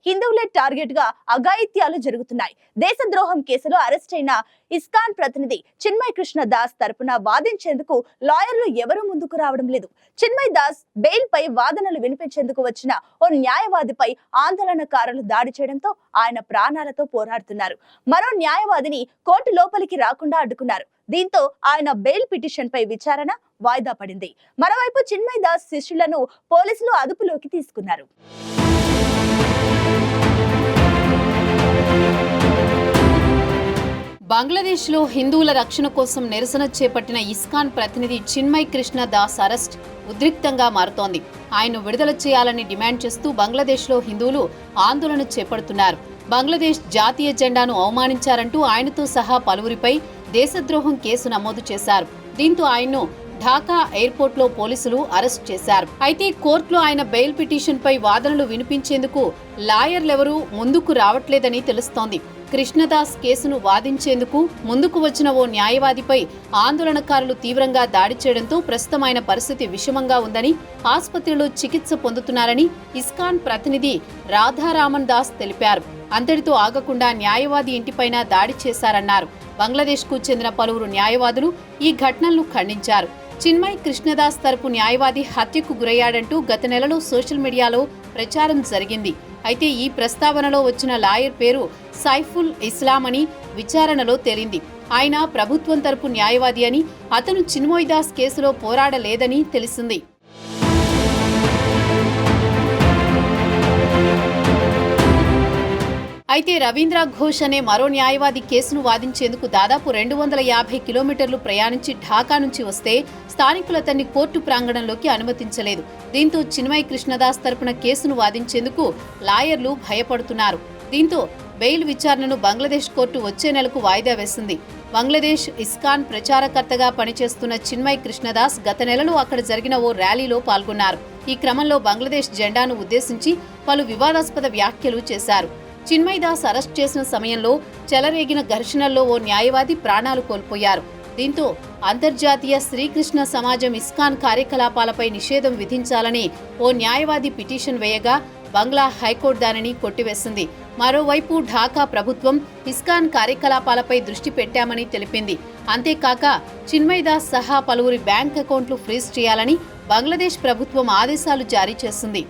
హిందువులే టార్గెట్ గా అఘాయిత్యాలు జరుగుతున్నాయి. దేశద్రోహం కేసులో అరెస్ట్ అయిన ఇస్కాన్ ప్రతినిధి చిన్మయ్ కృష్ణ దాస్ తరపున వాదించేందుకు లాయర్లు ఎవరూ ముందుకు రావడం లేదు. చిన్మయ్ దాస్ బెయిల్ పై వాదనలు వినిపించేందుకు వచ్చిన ఓ న్యాయవాదిపై ఆందోళనకారులు దాడి చేయడంతో ఆయన ప్రాణాలతో పోరాడుతున్నారు. మరో న్యాయవాదిని కోర్టు లోపలికి రాకుండా అడ్డుకున్నారు. దీంతో ఆయన బెయిల్ పిటిషన్ పై విచారణ వాయిదా పడింది. మరోవైపు చిన్మయ్ దాస్ శిష్యులను పోలీసులు అదుపులోకి తీసుకున్నారు. బంగ్లాదేశ్లో హిందువుల రక్షణ కోసం నిరసన చేపట్టిన ఇస్కాన్ ప్రతినిధి చిన్మయ్ కృష్ణ దాస్ అరెస్ట్ ఉద్రిక్తంగా మారుతోంది. ఆయన్ను విడుదల చేయాలని డిమాండ్ చేస్తూ బంగ్లాదేశ్లో హిందువులు ఆందోళన చేపడుతున్నారు. బంగ్లాదేశ్ జాతీయ జెండాను అవమానించారంటూ ఆయనతో సహా పలువురిపై దేశద్రోహం కేసు నమోదు చేశారు. దీంతో ఆయన్ను ఢాకా ఎయిర్పోర్ట్లో పోలీసులు అరెస్ట్ చేశారు. అయితే కోర్టులో ఆయన బెయిల్ పిటిషన్ పై వాదనలు వినిపించేందుకు లాయర్లెవరూ ముందుకు రావట్లేదని తెలుస్తోంది. కృష్ణదాస్ కేసును వాదించేందుకు ముందుకు వచ్చిన ఓ న్యాయవాదిపై ఆందోళనకారులు తీవ్రంగా దాడి చేయడంతో ప్రస్తుతం ఆయన పరిస్థితి విషమంగా ఉందని, ఆసుపత్రిలో చికిత్స పొందుతున్నారని ఇస్కాన్ ప్రతినిధి రాధారామన్ దాస్ తెలిపారు. అంతటితో ఆగకుండా న్యాయవాది ఇంటిపైన దాడి చేశారన్నారు. బంగ్లాదేశ్కు చెందిన పలువురు న్యాయవాదులు ఈ ఘటనలను ఖండించారు. చిన్మయ్ కృష్ణదాస్ తరపు న్యాయవాది హత్యకు గురయ్యాడంటూ గత నెలలో సోషల్ మీడియాలో ప్రచారం జరిగింది. అయితే ఈ ప్రస్తావనలో వచ్చిన లాయర్ పేరు సైఫుల్ ఇస్లాం అని విచారణలో తేలింది. ఆయన ప్రభుత్వం తరపు న్యాయవాది అని, అతను చిన్మయ్ దాస్ కేసులో పోరాడలేదని తెలిసింది. అయితే రవీంద్ర ఘోష్ అనే మరో న్యాయవాది కేసును వాదించేందుకు దాదాపు 250 కిలోమీటర్లు ప్రయాణించి ఢాకా నుంచి వస్తే స్థానికులు అతన్ని కోర్టు ప్రాంగణంలోకి అనుమతించలేదు. దీంతో చిన్మయ్ కృష్ణదాస్ తరపున కేసును వాదించేందుకు లాయర్లు భయపడుతున్నారు. దీంతో బెయిల్ విచారణను బంగ్లాదేశ్ కోర్టు వచ్చే నెలకు వాయిదా వేసింది. బంగ్లాదేశ్ ఇస్కాన్ ప్రచారకర్తగా పనిచేస్తున్న చిన్మయ్ కృష్ణదాస్ గత నెలలో అక్కడ జరిగిన ఓ ర్యాలీలో పాల్గొన్నారు. ఈ క్రమంలో బంగ్లాదేశ్ జెండాను ఉద్దేశించి పలు వివాదాస్పద వ్యాఖ్యలు చేశారు. చిన్మయ్ దాస్ అరెస్ట్ చేసిన సమయంలో చెలరేగిన ఘర్షణల్లో ఓ న్యాయవాది ప్రాణాలు కోల్పోయారు. దీంతో అంతర్జాతీయ శ్రీకృష్ణ సమాజం ఇస్కాన్ కార్యకలాపాలపై నిషేధం విధించాలని ఓ న్యాయవాది పిటిషన్ వేయగా బంగ్లా హైకోర్టు దానిని కొట్టివేసింది. మరోవైపు ఢాకా ప్రభుత్వం ఇస్కాన్ కార్యకలాపాలపై దృష్టి పెట్టామని తెలిపింది. అంతేకాక చిన్మయ్ దాస్ సహా పలువురి బ్యాంక్ అకౌంట్లు ఫ్రీజ్ చేయాలని బంగ్లాదేశ్ ప్రభుత్వం ఆదేశాలు జారీ చేసింది.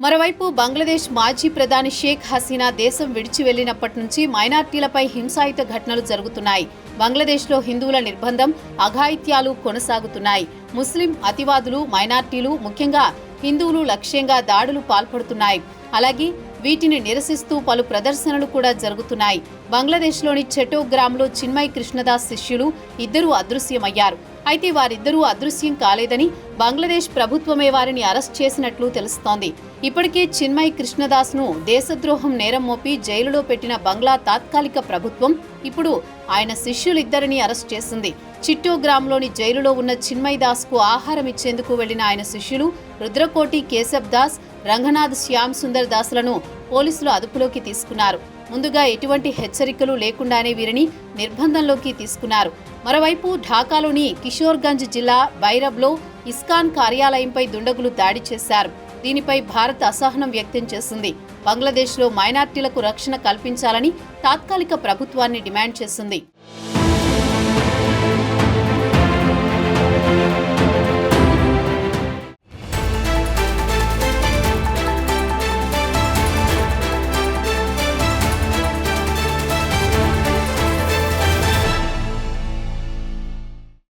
మరోవైపు బంగ్లాదేశ్ మాజీ ప్రధాని షేక్ హసీనా దేశం విడిచి వెళ్లినప్పటి నుంచి మైనార్టీలపై హింసాయుత ఘటనలు జరుగుతున్నాయి. బంగ్లాదేశ్లో హిందువుల నిర్బంధం, అఘాయిత్యాలు కొనసాగుతున్నాయి. ముస్లిం అతివాదులు, మైనార్టీలు, ముఖ్యంగా హిందువులు లక్ష్యంగా దాడులు పాల్పడుతున్నాయి. అలాగే వీటిని నిరసిస్తూ పలు ప్రదర్శనలు కూడా జరుగుతున్నాయి. బంగ్లాదేశ్లోని చటోగ్రామ్లో చిన్మయ్ కృష్ణదాస్ శిష్యులు ఇద్దరూ అదృశ్యమయ్యారు. అయితే వారిద్దరూ అదృశ్యం కాలేదని బంగ్లాదేశ్ ప్రభుత్వమే వారిని అరెస్ట్ చేసినట్లు తెలుస్తోంది. ఇప్పటికే చిన్మయ్ కృష్ణదాస్ను దేశద్రోహం నేరం మోపి జైలులో పెట్టిన బంగ్లా తాత్కాలిక ప్రభుత్వం ఇప్పుడు ఆయన శిష్యులిద్దరిని అరెస్ట్ చేసింది. చిట్టోగ్రామ్లోని జైలులో ఉన్న చిన్మయ్ దాస్కు ఆహారం ఇచ్చేందుకు వెళ్లిన ఆయన శిష్యులు రుద్రకోటి కేశబ్ దాస్, రంగనాథ్ శ్యామ్ సుందర్ దాస్లను పోలీసులు అదుపులోకి తీసుకున్నారు. ముందుగా ఎటువంటి హెచ్చరికలు లేకుండానే వీరిని నిర్బంధంలోకి తీసుకున్నారు. మరోవైపు ఢాకాలోని కిషోర్గంజ్ జిల్లా బైరబ్లో ఇస్కాన్ కార్యాలయంపై దుండగులు దాడి చేశారు. దీనిపై భారత్ అసహనం వ్యక్తం చేసింది. బంగ్లాదేశ్లో మైనార్టీలకు రక్షణ కల్పించాలని తాత్కాలిక ప్రభుత్వాన్ని డిమాండ్ చేసింది.